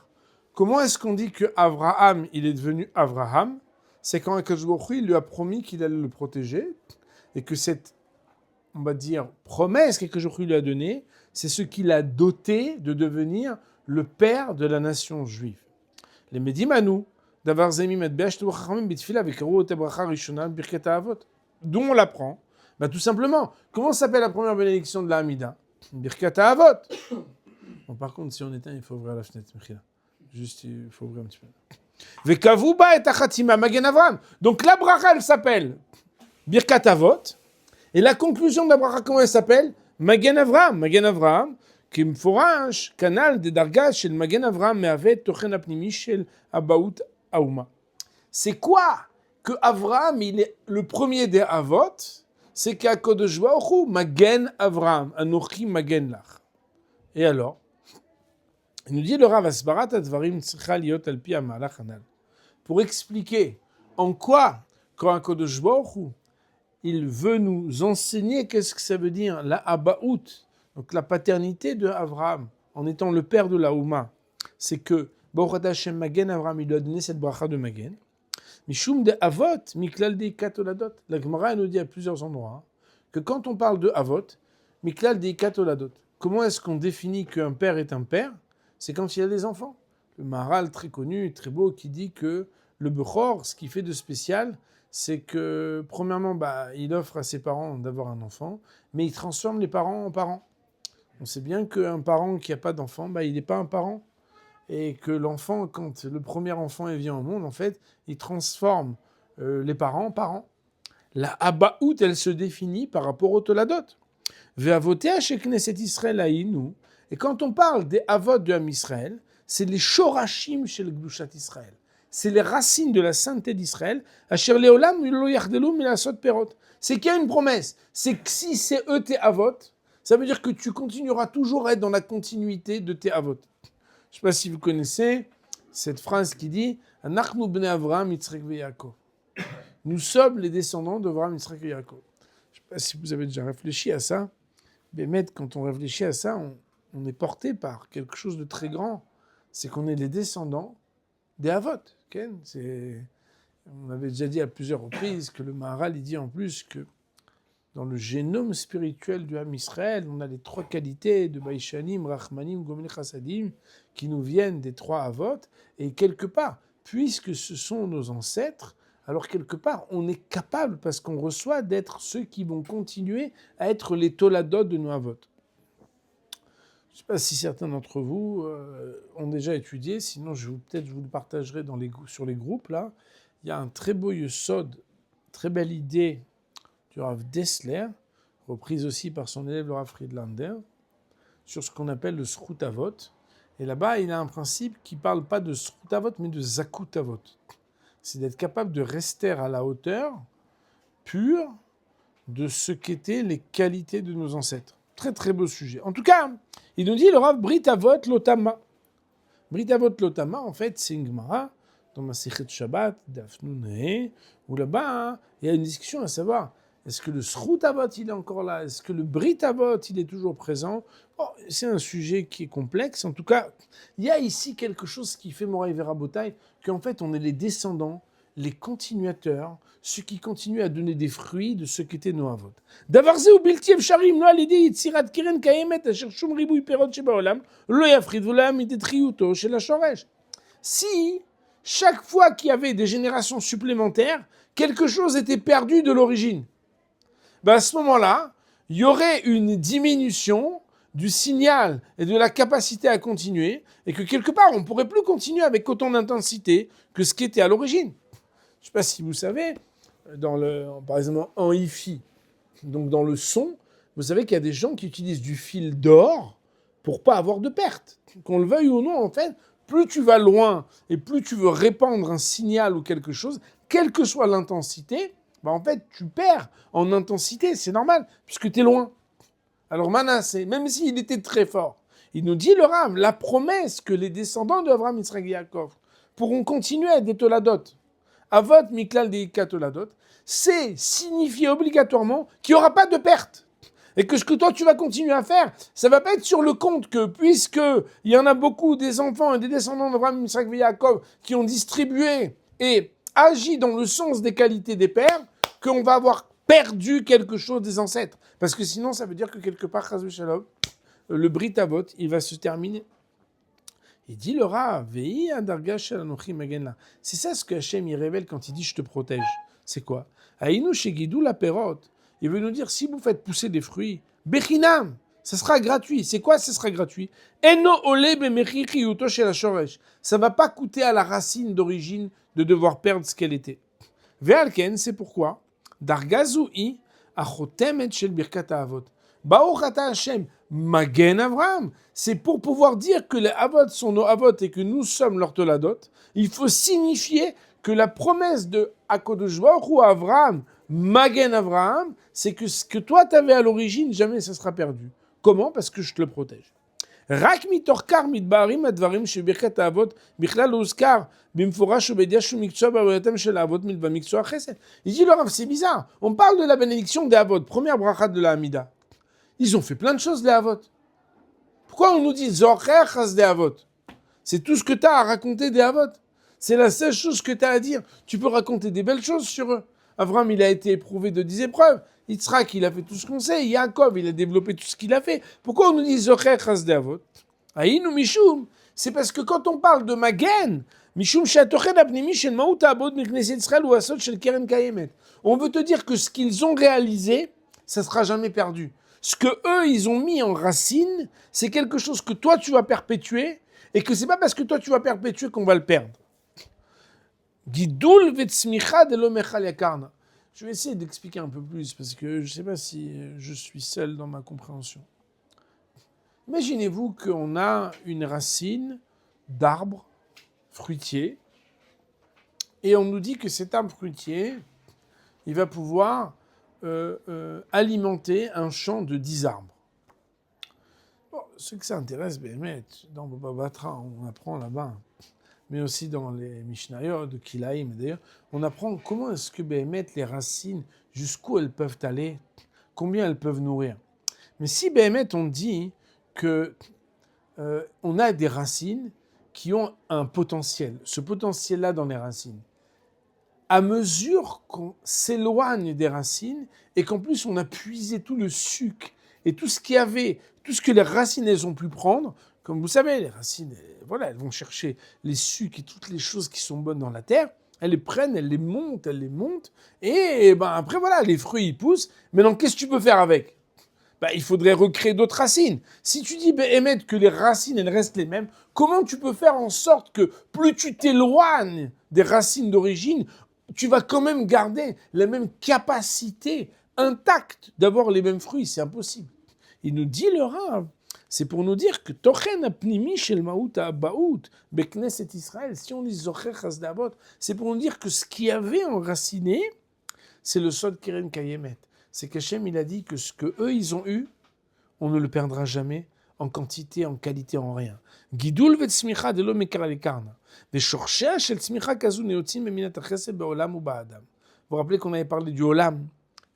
Comment est-ce qu'on dit que Avraham, il est devenu Avraham ? C'est quand Akadosh Baruch Hu, il lui a promis qu'il allait le protéger, et que cette, on va dire, promesse qu'Akadosh Baruch Hu lui a donnée, c'est ce qui l'a doté de devenir le père de la nation juive. Les Médimanu, d'avoir zemi medbeach tu chachamim bitfila vekaru ot bracha rishona birkat avot. D'où on l'apprend ? Bah tout simplement. Comment s'appelle la première bénédiction de la Hamida ? Birkat avot. Bon, par contre, si on éteint, il faut ouvrir la fenêtre. Juste, il faut ouvrir un petit peu. Vekavu ba et achatima magen Avraham. Donc la bracha, elle s'appelle Birkat avot. Et la conclusion de la bracha, comment elle s'appelle ? Magen Avraham. Magen Avraham. כי מפורש, כנ"ל דדרגה של מגן אברהם מהווה תוכן הפנימי של אבהות האומה. C'est quoi que Avraham, il est le premier des Avot, c'est qu'Akadosh Baruch Hu, Magen Avraham, Anochi Magen Lach. Et alors, il nous dit le Rav Asbarat Advarim tzricha liot al pi ha'malach hanal. Pour expliquer en quoi, quand Akadosh Baruch Hu, il veut nous enseigner qu'est-ce que ça veut dire la Abaout, donc la paternité de Avraham, en étant le père de la Ouma, c'est que Baruch Hashem Magen Avraham, il lui a donné cette bracha de Magen. Mishum de Avot, Miklal de Katoladot. La Gemara nous dit à plusieurs endroits que quand on parle de Avot, Miklal de Katoladot. Comment est-ce qu'on définit qu'un père est un père ? C'est quand il a des enfants. Le Maharal, très connu, très beau, qui dit que le Bechor, ce qui fait de spécial, c'est que, premièrement, il offre à ses parents d'avoir un enfant, mais il transforme les parents en parents. On sait bien qu'un parent qui n'a pas d'enfant, il n'est pas un parent. Et que l'enfant, quand le premier enfant vient au monde, en fait, il transforme les parents en parents. La Abaout, elle se définit par rapport au Toladot. Ve'avotea shekneset Israël haïnu. Et quand on parle des Avot de Ham Israël, c'est les Shorashim chez le Gdushat Israël. C'est les racines de la sainteté d'Israël. Asher leolam lo yachdelu milasot perot. C'est qu'il y a une promesse. C'est que si c'est eux tes Avot, ça veut dire que tu continueras toujours à être dans la continuité de tes Avot. Je ne sais pas si vous connaissez cette phrase qui dit « Anachnu bnei Avraham, Yitzchak ve Yaakov ». Nous sommes les descendants d'Avraham, Yitzchak et Yaakov. Je ne sais pas si vous avez déjà réfléchi à ça. Mais quand on réfléchit à ça, on est porté par quelque chose de très grand. C'est qu'on est les descendants des Avot. Okay? On avait déjà dit à plusieurs reprises que le Maharal il dit en plus que dans le génome spirituel du Ham Israël, on a les trois qualités de Baïshanim, Rachmanim, Gomel Chassadim, qui nous viennent des trois Avot, et quelque part, puisque ce sont nos ancêtres, alors quelque part, on est capable, parce qu'on reçoit, d'être ceux qui vont continuer à être les Toladot de nos Avot. Je ne sais pas si certains d'entre vous ont déjà étudié, sinon peut-être je vous le partagerai sur les groupes, là. Il y a un très beau yesod, très belle idée, du Rav Dessler, reprise aussi par son élève le Rav Friedlander, sur ce qu'on appelle le Zchut Avot. Et là-bas, il a un principe qui ne parle pas de Zchut Avot, mais de Zakut Avot. C'est d'être capable de rester à la hauteur pure de ce qu'étaient les qualités de nos ancêtres. Très très beau sujet. En tout cas, il nous dit le Rav Brit Avot Lotama. Brit Avot Lotama, en fait, c'est une Gemara dans Masechet Shabbat, Daf Nun, où là-bas, il y a une discussion à savoir Est-ce que le Srout Avot, il est encore là? Est-ce que le Brit Avot, il est toujours présent? C'est un sujet qui est complexe. En tout cas, il y a ici quelque chose qui fait Moraï Verabotai, qu'en fait, on est les descendants, les continuateurs, ceux qui continuent à donner des fruits de ce qu'étaient nos Avot. Davarze ou Biltiev Sharim, lo alidi yitzirat kiren kayemet, asher shum ribui perot shebaolam, lo yafrid volam itetriuto shel hashoresh. Si, chaque fois qu'il y avait des générations supplémentaires, quelque chose était perdu de l'origine. À ce moment-là, il y aurait une diminution du signal et de la capacité à continuer, et que quelque part, on ne pourrait plus continuer avec autant d'intensité que ce qui était à l'origine. Je ne sais pas si vous savez, par exemple en hi-fi, donc dans le son, vous savez qu'il y a des gens qui utilisent du fil d'or pour pas avoir de perte. Qu'on le veuille ou non, en fait, plus tu vas loin et plus tu veux répandre un signal ou quelque chose, quelle que soit l'intensité, en fait, tu perds en intensité, c'est normal, puisque tu es loin. Alors Manassé, même s'il était très fort, il nous dit le Rav, la promesse que les descendants d'Avraham, Yitzhak et Yaakov pourront continuer à être des Toladot, Avot Miklal Deika Toladot, c'est signifier obligatoirement qu'il n'y aura pas de perte. Et que ce que toi tu vas continuer à faire, ça ne va pas être sur le compte que, puisqu'il y en a beaucoup des enfants et des descendants d'Avraham, Yitzhak et Yaakov qui ont distribué et agi dans le sens des qualités des pères, qu'on va avoir perdu quelque chose des ancêtres. Parce que sinon, ça veut dire que quelque part, Chas v'Shalom, le Brit Avot, il va se terminer. Il dit le Rav, Vehi adarga shel anochi magen la. C'est ça ce que Hachem il révèle quand il dit je te protège. C'est quoi? Aïnou shegidou la perot. Il veut nous dire si vous faites pousser des fruits, bechinam, ça sera gratuit. C'est quoi ça sera gratuit? Eno ole bemechir chiyuto shel hashoresh. Ça va pas coûter à la racine d'origine de devoir perdre ce qu'elle était. Ve'alken, c'est pourquoi Dargazoui achotemet shel birkat avot. Baruch ata Hashem magen Avraham. C'est pour pouvoir dire que les avot sont nos avot et que nous sommes leurs toladot. Il faut signifier que la promesse de Akadosh Baruch Hu Avraham, magen Avraham, c'est que ce que toi t'avais à l'origine, jamais ça sera perdu. Comment? Parce que je te le protège. רק מתוך כך מתבהרים הדברים שברכת האבות בכלל לא הוזכר במפורש ובדיעה שהוא מקצוע בעבודתם של האבות מלבד מקצוע החסד. Il dit le Rav, c'est bizarre. On parle de la bénédiction des Avot, première bracha de la Hamida. Ils ont fait plein de choses, les Avot. Pourquoi on nous dit Zocher Chas des Avot? C'est tout ce que tu as à raconter des Avot. C'est la seule chose que tu as à dire. Tu peux raconter des belles choses sur eux. Avraham, il a été éprouvé de 10 épreuves. Yitzhak, il a fait tout ce qu'on sait. Yaakov, il a développé tout ce qu'il a fait. Pourquoi on nous dit Zocher Chas de Avot? Aïnou Mishum, c'est parce que quand on parle de Magen, Mishum Shatochen Apnimi Shel Maout Abod Mikneset Israël ou Asot Shel Keren Kayemet. On veut te dire que ce qu'ils ont réalisé, ça ne sera jamais perdu. Ce que eux, ils ont mis en racine, c'est quelque chose que toi, tu vas perpétuer et que c'est pas parce que toi, tu vas perpétuer qu'on va le perdre. Gidoul Vetsmicha de l'Omechal Yakarna. Je vais essayer d'expliquer un peu plus parce que je ne sais pas si je suis seul dans ma compréhension. Imaginez-vous qu'on a une racine d'arbre fruitier et on nous dit que cet arbre fruitier, il va pouvoir alimenter un champ de 10 arbres. Bon, ce que ça intéresse, dans Baba Batra, on apprend là-bas, mais aussi dans les Mishnayot de Kilaïm, d'ailleurs, on apprend comment est-ce que les racines, jusqu'où elles peuvent aller, combien elles peuvent nourrir. Mais si on dit que on a des racines qui ont un potentiel, ce potentiel-là dans les racines, à mesure qu'on s'éloigne des racines et qu'en plus on a puisé tout le sucre et tout ce qu'il y avait, tout ce que les racines elles ont pu prendre, comme vous savez, les racines, elles vont chercher les sucres et toutes les choses qui sont bonnes dans la terre, elles les prennent, elles les montent, et après les fruits ils poussent. Maintenant, qu'est-ce que tu peux faire avec? Il faudrait recréer d'autres racines. Si tu dis que les racines elles restent les mêmes, comment tu peux faire en sorte que plus tu t'éloignes des racines d'origine, tu vas quand même garder la même capacité intacte d'avoir les mêmes fruits? C'est impossible. Il nous dit le Rav, c'est pour nous dire que Tochen apnimi shel maout ha'abaout bekneset Israël, si on dit Zocher Chas d'Avot, c'est pour nous dire que ce qui avait enraciné, c'est le Sod Keren Kayemet. C'est qu'Hachem, il a dit que ce que eux ils ont eu, on ne le perdra jamais en quantité, en qualité, en rien. Gidul v'tzmicha de lo mekar lekarna. V'shorshea shel tzmicha kazu neotzim beminat hachesed be'olam u'ba'adam. Vous vous rappelez qu'on avait parlé du olam,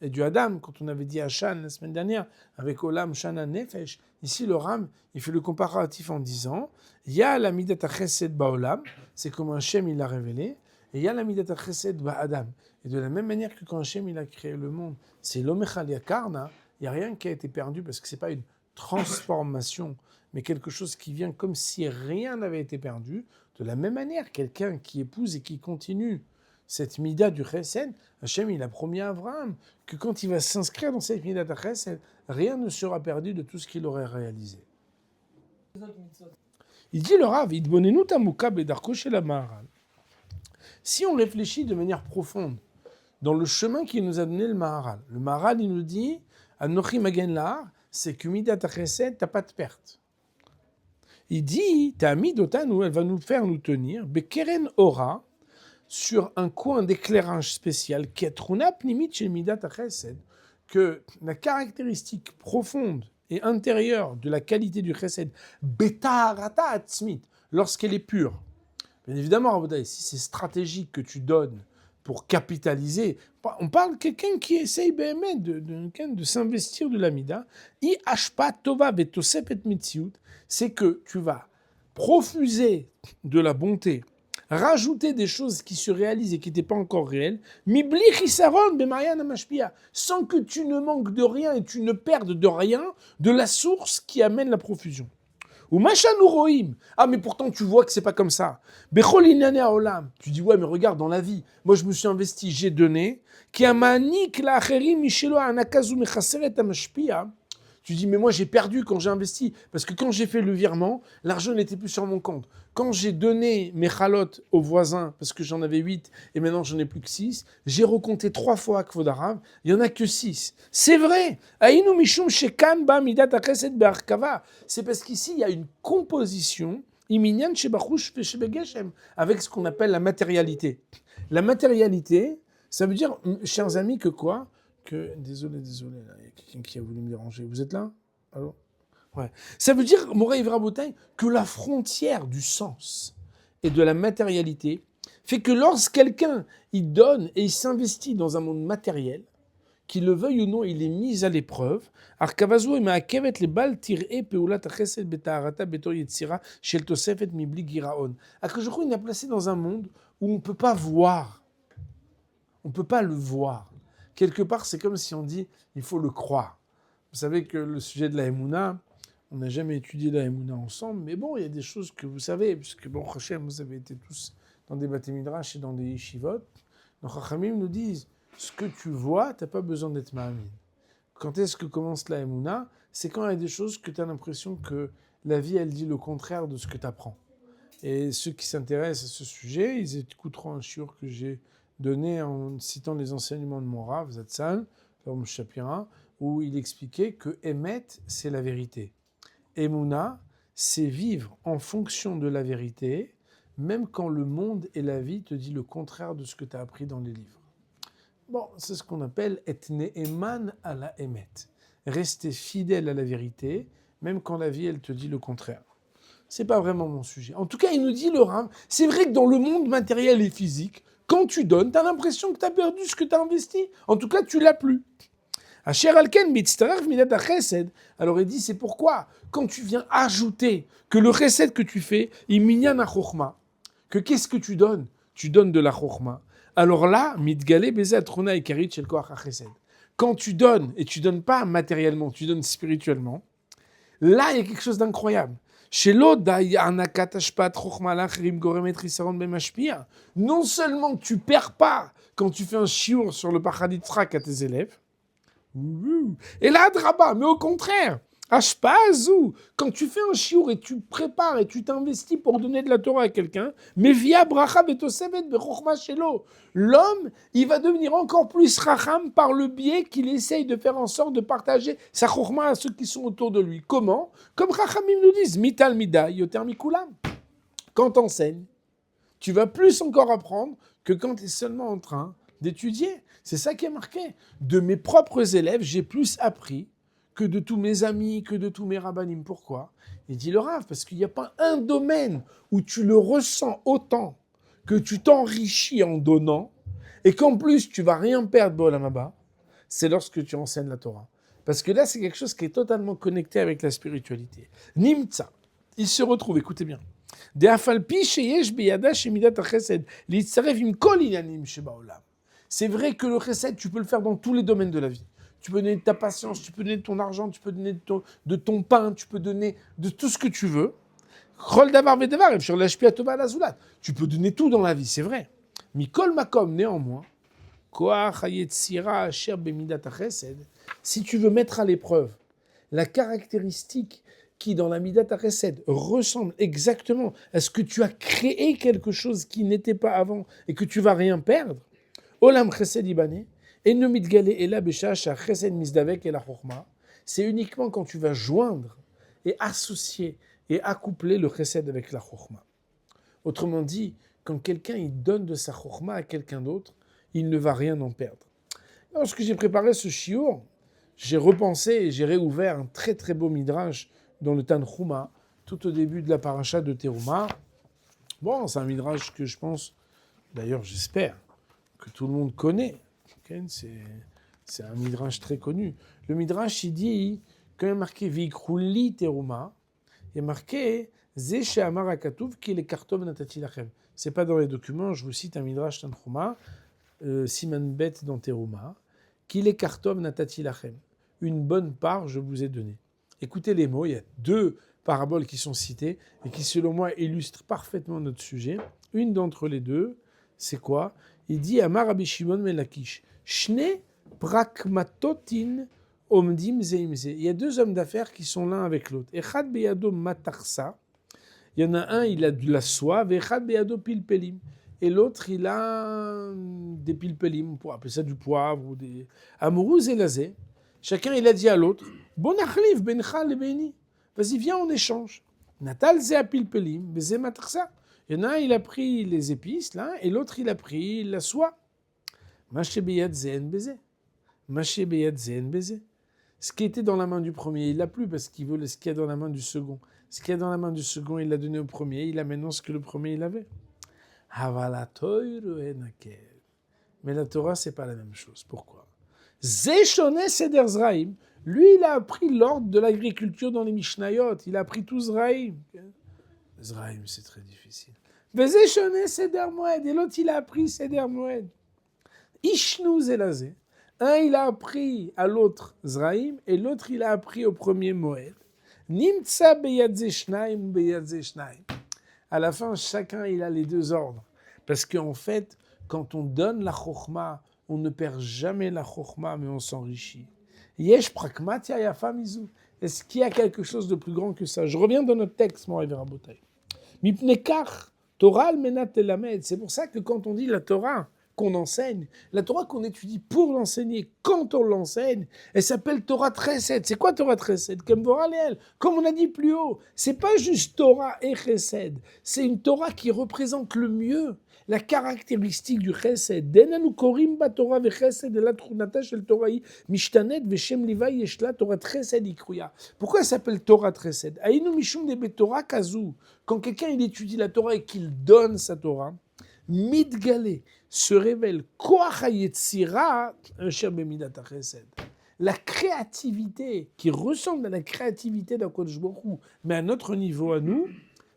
et du Adam, quand on avait dit Hashan la semaine dernière, avec Olam, Shana, Nefesh, ici le Ram, il fait le comparatif en disant, il y a la Midat HaChesed Ba'olam, c'est comme Hachem il l'a révélé, et il y a la Midat HaChesed Ba'adam. Et de la même manière que quand Hachem il a créé le monde, c'est l'Omechal Yakarna, il n'y a rien qui a été perdu, parce que ce n'est pas une transformation, mais quelque chose qui vient comme si rien n'avait été perdu. De la même manière, quelqu'un qui épouse et qui continue cette mida du chesed, Hachem il a promis à Abraham que quand il va s'inscrire dans cette mida de chesed, rien ne sera perdu de tout ce qu'il aurait réalisé. Il dit le Rav, Idbonenu tamuka bedarko shel Maharal. Si on réfléchit de manière profonde dans le chemin qu'il nous a donné le Maharal il nous dit, Anochi magen lahar, c'est que mida de chesed, t'as pas de perte. Il dit, ta midotanu, elle va nous faire nous tenir, bekeren ora, sur un coin d'éclairage spécial, qui est truna pnimit chez midat chesed, que la caractéristique profonde et intérieure de la qualité du chesed, betarata atzmit, lorsqu'elle est pure. Bien évidemment, Rabotai, si c'est stratégique que tu donnes pour capitaliser, on parle de quelqu'un qui essaye de s'investir de l'amida, i ashpa tova vetosep et mitziut, c'est que tu vas profuser de la bonté, rajouter des choses qui se réalisent et qui n'étaient pas encore réelles, mibli chisaron b'marian hamashpia, sans que tu ne manques de rien et tu ne perdes de rien de la source qui amène la profusion. Ou machanu roim. Ah, mais pourtant tu vois que c'est pas comme ça. Bechol inane haolam. Tu dis ouais, mais regarde dans la vie. Moi je me suis investi, j'ai donné. Ki amanik la'acherim mishelo anakazu mechaseret hamashpia. Tu dis, mais moi j'ai perdu quand j'ai investi, parce que quand j'ai fait le virement, l'argent n'était plus sur mon compte. Quand j'ai donné mes chalotes aux voisins, parce que j'en avais 8 et maintenant j'en ai plus que 6, j'ai recompté 3 fois à Kvodarav, il n'y en a que 6. C'est vrai. C'est parce qu'ici il y a une composition avec ce qu'on appelle la matérialité. La matérialité, ça veut dire, chers amis, que quoi ? Désolé, là, il y a quelqu'un qui a voulu me déranger. Vous êtes là ? Allô ? Ouais. Ça veut dire, Moray Vrabotai, que la frontière du sens et de la matérialité fait que lorsque quelqu'un il donne et il s'investit dans un monde matériel, qu'il le veuille ou non, il est mis à l'épreuve. Arkavazo et Maakevet les balles tirent peulat chesed betaharata beto yetzira shel tosefet mibli giraon. Akajochou il est placé dans un monde où on ne peut pas voir. On ne peut pas le voir. Quelque part, c'est comme si on dit, il faut le croire. Vous savez que le sujet de la Emouna, on n'a jamais étudié la Emouna ensemble, mais bon, il y a des choses que vous savez, puisque bon, Hachem, vous avez été tous dans des Bate Midrash et dans des yeshivot. Donc, Chachamim nous disent, ce que tu vois, tu n'as pas besoin d'être ma'amin. Quand est-ce que commence la Emouna ? C'est quand il y a des choses que tu as l'impression que la vie, elle dit le contraire de ce que tu apprends. Et ceux qui s'intéressent à ce sujet, ils écouteront un shiur que j'ai donné en citant les enseignements de mon Rav, Zatzal, Rav Shapira, où il expliquait que Emet, c'est la vérité. Emouna, c'est vivre en fonction de la vérité, même quand le monde et la vie te disent le contraire de ce que tu as appris dans les livres. Bon, c'est ce qu'on appelle « et ne'eman à la Emet ». Rester fidèle à la vérité, même quand la vie, elle te dit le contraire. C'est pas vraiment mon sujet. En tout cas, il nous dit le Rav, c'est vrai que dans le monde matériel et physique, quand tu donnes, tu as l'impression que tu as perdu ce que tu as investi. En tout cas, tu l'as plus. Alors il dit, c'est pourquoi, quand tu viens ajouter que le chesed que tu fais, que qu'est-ce que tu donnes ? Tu donnes de la chokhma. Alors là, quand tu donnes, et tu donnes pas matériellement, tu donnes spirituellement, là, il y a quelque chose d'incroyable. Non seulement tu perds pas quand tu fais un shiur sur le Pachaditzrak à tes élèves, et là, draba, mais au contraire, Ashpazou, quand tu fais un shiur et tu prépares et tu t'investis pour donner de la Torah à quelqu'un, mais via bracha betosevet bechokma shelo, l'homme, il va devenir encore plus racham par le biais qu'il essaye de faire en sorte de partager sa chokma à ceux qui sont autour de lui. Comment ? Comme Rachamim nous disent, mital mida yoter mikulam. Quand t'enseignes, tu vas plus encore apprendre que quand tu es seulement en train d'étudier. C'est ça qui est marqué. De mes propres élèves, j'ai plus appris que de tous mes amis, que de tous mes rabbanim. Pourquoi ? Il dit le Rav, parce qu'il n'y a pas un domaine où tu le ressens autant que tu t'enrichis en donnant et qu'en plus tu vas rien perdre, Bolam Haba, c'est lorsque tu enseignes la Torah. Parce que là, c'est quelque chose qui est totalement connecté avec la spiritualité. Nimtza, il se retrouve, écoutez bien. C'est vrai que le chesed, tu peux le faire dans tous les domaines de la vie. Tu peux donner de ta patience, tu peux donner de ton argent, tu peux donner de ton pain, tu peux donner de tout ce que tu veux. Tu peux donner tout dans la vie, c'est vrai. Mikol makom, néanmoins, si tu veux mettre à l'épreuve la caractéristique qui, dans la Midat HaChesed, ressemble exactement à ce que tu as créé quelque chose qui n'était pas avant et que tu vas rien perdre, Olam Chesed Ibané, Eno Mitgale Ela Beshash Chesed Mizdavek Ela Chochma, c'est uniquement quand tu vas joindre et associer et accoupler le Chesed avec la Chochma. Autrement dit, quand quelqu'un il donne de sa Chochma à quelqu'un d'autre, il ne va rien en perdre. Lorsque j'ai préparé ce shiur, j'ai repensé et j'ai réouvert un très très beau midrash dans le Tanchuma, tout au début de la paracha de Teruma. Bon, c'est un midrash que je pense, d'ailleurs j'espère, que tout le monde connaît. C'est un midrash très connu. Le midrash, il dit, quand il y a marqué « Vikruli Teruma », il y a marqué « Ze she'amar hakatuv ki lekartov natati lachem ». C'est pas dans les documents, je vous cite un midrash Tanchuma, Siman Bet dans Teruma, « Ki lekartov natati lachem ». Une bonne part, je vous ai donné. Écoutez les mots, il y a 2 paraboles qui sont citées et qui, selon moi, illustrent parfaitement notre sujet. Une d'entre les deux, c'est quoi? Il dit Amar Rabbi Shimon ben Lakish, Shne prakmatotin omdim zeimze. Il y a 2 hommes d'affaires qui sont l'un avec l'autre. Echad beyado matarsa. Il y en a un, il a de la soie. Echad beyado pilpelim. Et l'autre, il a des pilpelim. On pourrait appeler ça du poivre ou des amourouz et lazé. Chacun, il a dit à l'autre, bon achlif bencha lebeni. Vas-y, viens, on échange. Natal ze apilpelim, beze matarsa. Il y en a un, il a pris les épices, là, et l'autre, il a pris la soie. Maché beyad zen beze. Maché beyad zen beze. Ce qui était dans la main du premier, il l'a plus parce qu'il veut ce qu'il y a dans la main du second. Ce qu'il y a dans la main du second, il l'a donné au premier. Il a maintenant ce que le premier, il avait. Mais la Torah, c'est pas la même chose. Pourquoi? Zeshone Seder Zraim. Lui, il a appris l'ordre de l'agriculture dans les Mishnayot. Il a appris tout Zraim. Zraim, c'est très difficile. Zeshone Seder Moed. Et l'autre, il a appris Seder Moed. Ishnu Zelazé. Un, il a appris à l'autre Zraim, et l'autre, il a appris au premier Moed. Nimtsa Beyad Zeshnaim Beyad Zeshnaim. À la fin, chacun, il a les 2 ordres. Parce qu'en fait, quand on donne la Chochma, on ne perd jamais la Chochma, mais on s'enrichit. Yesh prakmatia yafa mizu. Est-ce qu'il y a quelque chose de plus grand que ça? Je reviens dans notre texte, mon Révérend Botaï. Mipnekar, Torah al-menat elamed. C'est pour ça que quand on dit la Torah qu'on enseigne, la Torah qu'on étudie pour l'enseigner, quand on l'enseigne, elle s'appelle Torah Chesed. C'est quoi Torah Chesed? Comme on a dit plus haut, c'est pas juste Torah et Chesed. C'est une Torah qui représente le mieux la caractéristique du Chesed. Denanu korim ba Torah ve Chesed la trunata shel Torahi mishtanet ve shem livai yeshla Torah Chesed ikruya. Pourquoi elle s'appelle Torah Chesed? Ainu mishum de Torah kazu. Quand quelqu'un il étudie la Torah et qu'il donne sa Torah, Midgale se révèle Koach HaYetzira Asher Bemidat HaChesed. La créativité qui ressemble à la créativité d'Akadosh Baruch Hu, mais à notre niveau à nous,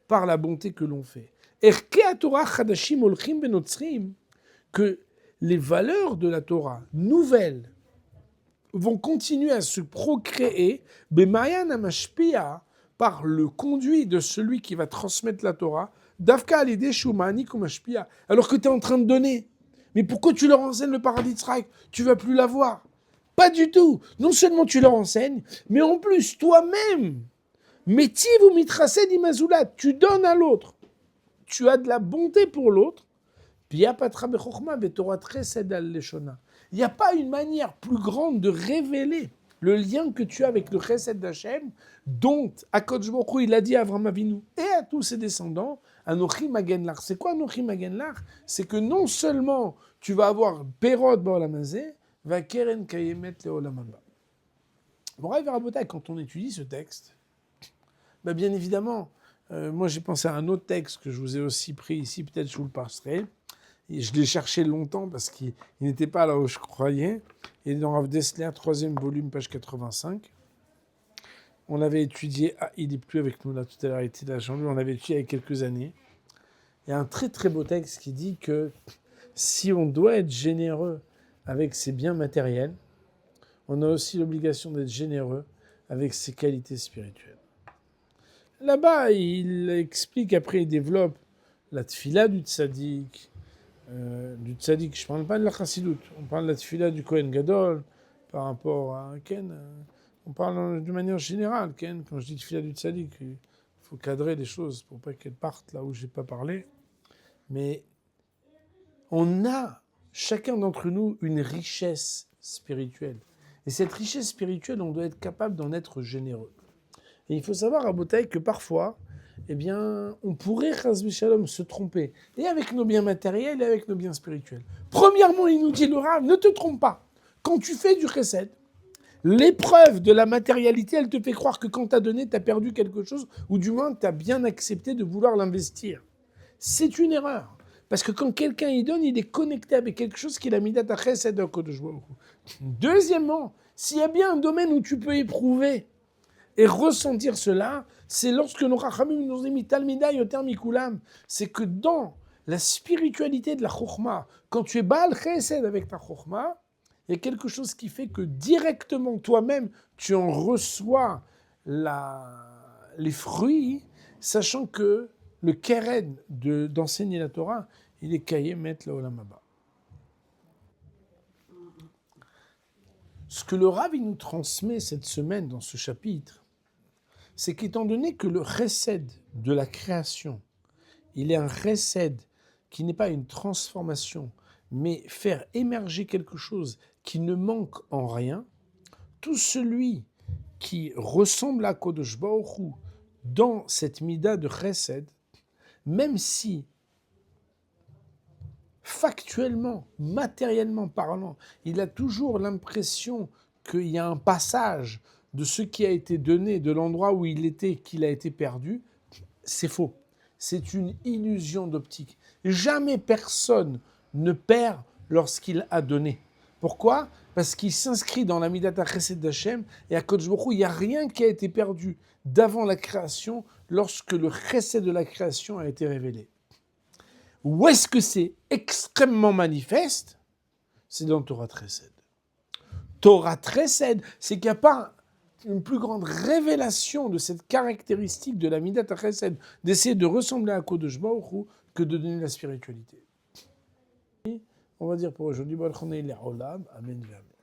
par la bonté que l'on fait. Que les valeurs de la Torah nouvelles vont continuer à se procréer par le conduit de celui qui va transmettre la Torah, alors que tu es en train de donner. Mais pourquoi tu leur enseignes le paradis de Tzraïk? Tu vas plus l'avoir. Pas du tout. Non seulement tu leur enseignes, mais en plus toi-même, tu donnes à l'autre. Tu as de la bonté pour l'autre. Il n'y a pas une manière plus grande de révéler le lien que tu as avec le Chesed d'Hachem, dont Akadosh Baruch Hu, il a dit à Avraham Avinu et à tous ses descendants, Anochi Magen Lach. C'est quoi Anochi Magen Lach? C'est que non seulement tu vas avoir Perod Ba'olam Hazeh, va Keren Kayemet Le'olam Haba. Bon, quand on étudie ce texte, bien évidemment, moi j'ai pensé à un autre texte que je vous ai aussi pris ici, peut-être je vous le passerai. Et je l'ai cherché longtemps parce qu'il n'était pas là où je croyais. Il est dans Rav Dessler, 3e volume, page 85. On l'avait étudié, il n'est plus avec nous là, tout à l'heure, il était là, Jean-Louis, on l'avait étudié il y a quelques années. Il y a un très très beau texte qui dit que si on doit être généreux avec ses biens matériels, on a aussi l'obligation d'être généreux avec ses qualités spirituelles. Là-bas, il explique, après il développe la tfila du tzaddik, je ne parle pas de la chassidoute, on parle de la tfila du Kohen Gadol par rapport à Ken. On parle de manière générale, Ken, quand je dis tfila du tzaddik, il faut cadrer les choses pour pas qu'elles partent là où je n'ai pas parlé. Mais on a, chacun d'entre nous, une richesse spirituelle. Et cette richesse spirituelle, on doit être capable d'en être généreux. Et il faut savoir, à Botaï, que parfois, eh bien, on pourrait, Chazvi Shalom, se tromper. Et avec nos biens matériels et avec nos biens spirituels. Premièrement, il nous dit, le Rav, ne te trompe pas. Quand tu fais du chesed, l'épreuve de la matérialité, elle te fait croire que quand tu as donné, tu as perdu quelque chose, ou du moins, tu as bien accepté de vouloir l'investir. C'est une erreur. Parce que quand quelqu'un y donne, il est connecté avec quelque chose qu'il a mis dans ta chesed. Deuxièmement, s'il y a bien un domaine où tu peux éprouver et ressentir cela, c'est lorsque nos Rachamim nous ont mis Talmida Yoter Mikulam. C'est que dans la spiritualité de la Chokhmah, quand tu es Baal Chesed avec ta Chokhmah, il y a quelque chose qui fait que directement toi-même, tu en reçois les fruits, sachant que le keren d'enseigner la Torah, il est caillé mettre la Olam Haba. Ce que le Rav nous transmet cette semaine dans ce chapitre, c'est qu'étant donné que le chesed de la création, il est un chesed qui n'est pas une transformation, mais faire émerger quelque chose qui ne manque en rien, tout celui qui ressemble à Kodesh Baruch Hu dans cette mida de chesed, même si factuellement, matériellement parlant, il a toujours l'impression qu'il y a un passage de ce qui a été donné, de l'endroit où il était, qu'il a été perdu, c'est faux. C'est une illusion d'optique. Jamais personne ne perd lorsqu'il a donné. Pourquoi ? Parce qu'il s'inscrit dans la Midat HaChesed d'Hachem et à Kodesh Baruch Hu, il n'y a rien qui a été perdu d'avant la création lorsque le Chesed de la création a été révélé. Où est-ce que c'est extrêmement manifeste ? C'est dans Torah Chesed. Torah Chesed, c'est qu'il n'y a pas une plus grande révélation de cette caractéristique de la Midat HaChesed, d'essayer de ressembler à Kodesh Baruch Hu, que de donner la spiritualité. On va dire pour aujourd'hui, Amen.